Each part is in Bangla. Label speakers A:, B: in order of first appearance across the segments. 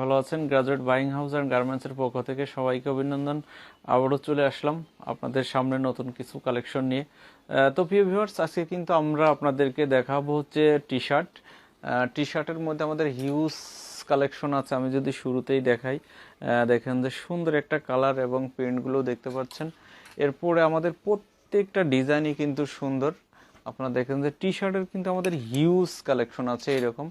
A: ভালো আছেন। গ্রাজুয়েট বাইং হাউস অ্যান্ড গার্মেন্টসের পক্ষ থেকে সবাইকে অভিনন্দন। আবারও চলে আসলাম আপনাদের সামনে নতুন কিছু কালেকশন নিয়ে। তো প্রিয় ভিউয়ার্স, আজকে কিন্তু আমরা আপনাদেরকে দেখাবো হচ্ছে টি শার্টের মধ্যে আমাদের হিউজ কালেকশন আছে। আমি যদি শুরুতেই দেখাই, দেখেন যে সুন্দর একটা কালার এবং প্রিন্টগুলো দেখতে পাচ্ছেন। এরপরে আমাদের প্রত্যেকটা ডিজাইনই কিন্তু সুন্দর। আপনারা দেখেন যে টি শার্টের কিন্তু আমাদের হিউজ কালেকশন আছে এরকম।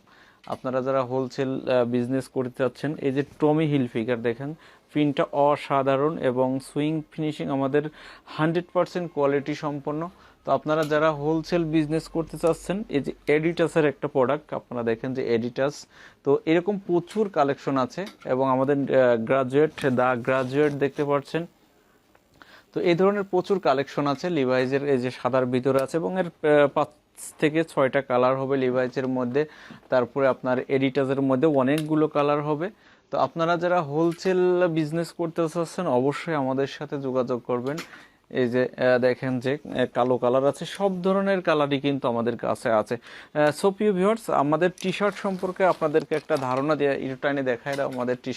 A: আপনারা যারা হোলসেল বিজনেস করতে চাচ্ছেন, এই যে টমি হিল ফিগার দেখেন, প্রিন্টটা অসাধারণ এবং সুইং ফিনিশিং আমাদের 100% কোয়ালিটি সম্পন্ন। তো আপনারা যারা হোলসেল বিজনেস করতে চাচ্ছেন, এই যে এডিটাসের একটা প্রোডাক্ট আপনারা দেখেন যে এডিটাস, তো এরকম প্রচুর কালেকশন আছে। এবং আমাদের গ্রাজুয়েট দেখতে পাচ্ছেন। তো এই ধরনের প্রচুর কালেকশন আছে। লিভাইজের এই যে সাদার ভিতরে আছে এবং এর 5 থেকে 6টা কালার হবে লিভাইজের মধ্যে। তারপরে আপনার এডিটাসের মধ্যে অনেকগুলো কালার হবে। তো আপনারা যারা হোলসেল বিজনেস করতে চাচ্ছেন অবশ্যই আমাদের সাথে যোগাযোগ করবেন। এই যে দেখেন যে কালো কালার আছে, সব ধরনের কালারই কিন্তু আমাদের কাছে আছে। সো প্রিয় ভিউয়ার্স, আমাদের টি শার্ট সম্পর্কে আপনাদেরকে একটা ধারণা দিয়ে একটু টাইনে দেখাই দাও। আমাদের টি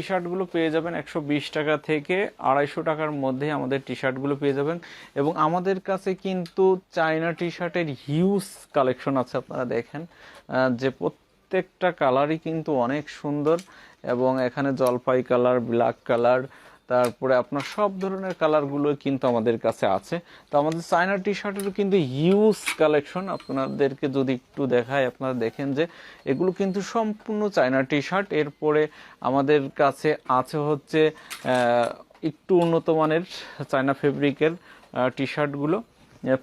A: শার্টগুলো পেয়ে যাবেন 120 টাকা থেকে 250 টাকার মধ্যে আমাদের টি শার্টগুলো পেয়ে যাবেন। এবং আমাদের কাছে কিন্তু চায়না টি শার্টের হিউজ কালেকশন আছে। আপনারা দেখেন যে প্রত্যেকটা কালারই কিন্তু অনেক সুন্দর। এবং এখানে জলপাই কালার, ব্ল্যাক কালার, তারপরে আপনার সব ধরনের কালারগুলো কিন্তু আমাদের কাছে আছে। তো আমাদের চায়না টি শার্টেরও কিন্তু হিউজ কালেকশন। আপনাদেরকে যদি একটু দেখায়, আপনারা দেখেন যে এগুলো কিন্তু সম্পূর্ণ চায়না টি শার্ট। এরপরে আমাদের কাছে আছে হচ্ছে একটু উন্নত মানের চায়না ফেব্রিকের টি শার্টগুলো।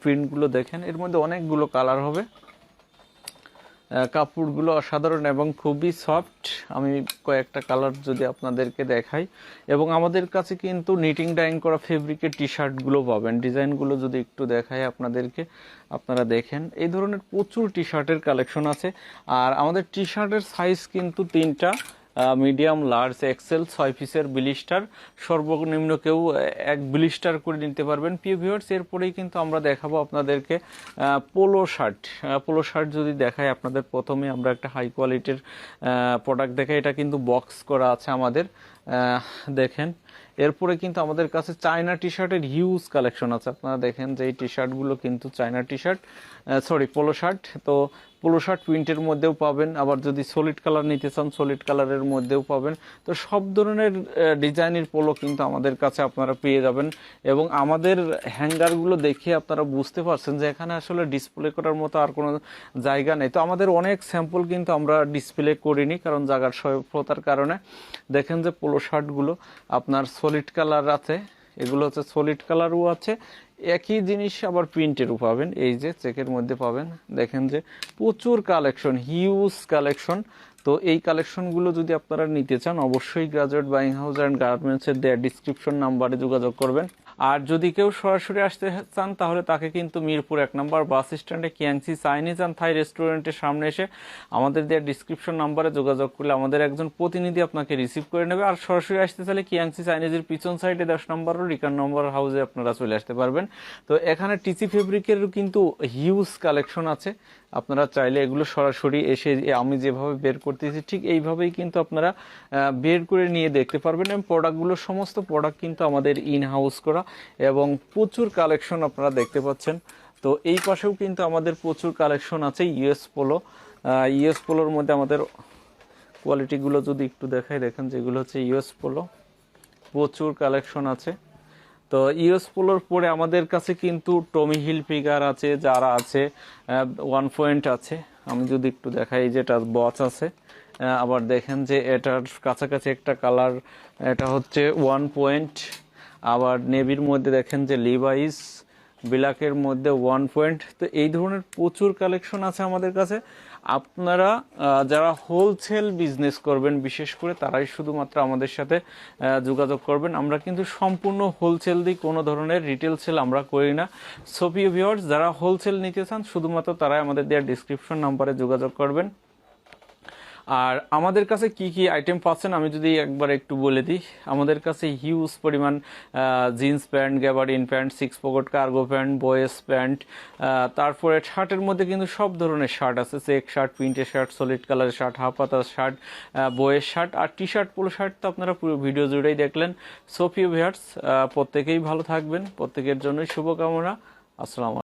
A: প্রিন্টগুলো দেখেন, এর মধ্যে অনেকগুলো কালার হবে। কাপড়গুলো অসাধারণ এবং খুবই সফট। আমি কয়েকটা কালার যদি আপনাদেরকে দেখাই। এবং আমাদের কাছে কিন্তু নিটিং ডাইং করা ফেব্রিকের টি শার্টগুলো পাবেন। ডিজাইনগুলো যদি একটু দেখাই আপনাদেরকে, আপনারা দেখেন এই ধরনের প্রচুর টি শার্টের কালেকশন আছে। আর আমাদের টি শার্টের সাইজ কিন্তু 3টা, মিডিয়াম, লার্জ, এক্সেল, 6 পিসের ব্লিস্টার। সর্বনিম্ন কেউ 1 ব্লিস্টার করে নিতে পারবেন। প্রিয় ভিউয়ার্স, এরপরেই কিন্তু আমরা দেখাবো আপনাদেরকে পোলো শার্ট যদি দেখাই আপনাদের। প্রথমে আমরা একটা হাই কোয়ালিটির প্রোডাক্ট দেখাই। এটা কিন্তু বক্স করা আছে আমাদের, দেখেন। এরপরে কিন্তু আমাদের কাছে চায়না টি শার্টের হিউজ কালেকশন আছে। আপনারা দেখেন যে এই টি শার্টগুলো কিন্তু China T shirt, polo shirt. তো পোলো শার্ট প্রিন্টের মধ্যেও পাবেন, আবার যদি সলিড কালার নিতে চান সলিড কালারের মধ্যেও পাবেন। তো সব ধরনের ডিজাইনের পোলো কিন্তু আমাদের কাছে আপনারা পেয়ে যাবেন। এবং আমাদের হ্যাঙ্গারগুলো দেখে আপনারা বুঝতে পারছেন যে এখানে আসলে ডিসপ্লে করার মতো আর কোনো জায়গা নেই। তো আমাদের অনেক স্যাম্পল কিন্তু আমরা ডিসপ্লে করিনি, কারণ জায়গার স্বল্পতার কারণে। দেখেন যে পোলো শার্টগুলো আপনার সলিড কালার আছে, এগুলো হচ্ছে সলিড কালারও আছে। একই জিনিস আবার প্রিন্টেরও পাবেন, এই যে চেকের মধ্যে পাবেন। দেখেন যে প্রচুর কালেকশন, হিউজ কালেকশন। তো এই কালেকশনগুলো যদি আপনারা নিতে চান অবশ্যই গ্রাজুয়েট বাইং হাউস অ্যান্ড গার্মেন্টসের দেওয়া ডিসক্রিপশন নাম্বারে যোগাযোগ করবেন। আর যদি কেউ সরাসরি আসতে চান তাহলে তাকে কিন্তু মিরপুর 1 নম্বর বাস স্ট্যান্ডে কিয়াংসি চাইনিজ অ্যান্ড থাই রেস্টুরেন্টের সামনে এসে আমাদের দেওয়া ডিসক্রিপশন নাম্বারে যোগাযোগ করলে আমাদের একজন প্রতিনিধি আপনাকে রিসিভ করে নেবে। আর সরাসরি আসতে চাইলে কিয়াংসি চাইনিজের পিছন সাইডে 10 নম্বর ও রিকার নম্বর হাউসে আপনারা চলে আসতে পারবেন। তো এখানে টিসি ফেব্রিকেরও কিন্তু হিউজ কালেকশন আছে। আপনারা চাইলে এগুলো সরাসরি এসে আমি যেভাবে বের করতেছি ঠিক এইভাবেই কিন্তু আপনারা বের করে নিয়ে দেখতে পারবেন। এবং সমস্ত প্রোডাক্ট কিন্তু আমাদের ইন হাউস করা এবং প্রচুর কালেকশন আপনারা দেখতে পাচ্ছেন। তো এই পাশেও কিন্তু আমাদের প্রচুর কালেকশন আছে। ইউএস পোলোর মধ্যে আমাদের কোয়ালিটিগুলো যদি একটু দেখাই, দেখেন যেগুলো হচ্ছে ইউএস পোলো, প্রচুর কালেকশন আছে। তো ইউএস পোলোর পরে আমাদের কাছে কিন্তু টমি হিল ফিগার আছে, যারা আছে 1 পয়েন্ট আছে। আমি যদি একটু দেখাই, যেটা বচ আছে। আবার দেখেন যে এটার কাছাকাছি একটা কালার, এটা হচ্ছে 1 পয়েন্ট। আবার নেভির মধ্যে দেখেন যে লিভাইস, ব্ল্যাকের মধ্যে 1 পয়েন্ট। তো এই ধরনের প্রচুর কালেকশন আছে আমাদের কাছে। আপনারা যারা হোলসেল বিজনেস করবেন বিশেষ করে তারাই শুধুমাত্র আমাদের সাথে যোগাযোগ করবেন। আমরা কিন্তু সম্পূর্ণ হোলসেল দিই, কোনো ধরনের রিটেল সেল আমরা করি না। সো প্রিয় ভিউয়ার্স, যারা হোলসেল নিতে চান শুধুমাত্র তারাই আমাদের দেওয়া ডিসক্রিপশন নাম্বারে যোগাযোগ করবেন। আর আমাদের কাছে কি কি আইটেম পাচ্ছেন আমি যদি একবার একটু বলে দিই, আমাদের কাছে হিউজ পরিমাণ jeans pant, gabardine pant, 6 pocket cargo pant, বয়েস প্যান্ট, তারপরে শার্টের মধ্যে কিন্তু সব ধরনের শার্ট আছে, চেক শার্ট, প্রিন্টের শার্ট, সলিড কালারের শার্ট, হাফ হাতার শার্ট, বয়েস শার্ট আর টি শার্ট, পোলো শার্ট তো আপনারা পুরো ভিডিও জুড়েই দেখলেন। সো প্রিয় ভিউয়ার্স, প্রত্যেকেই ভালো থাকবেন, প্রত্যেকের জন্যই শুভকামনা। আসসালামু আলাইকুম।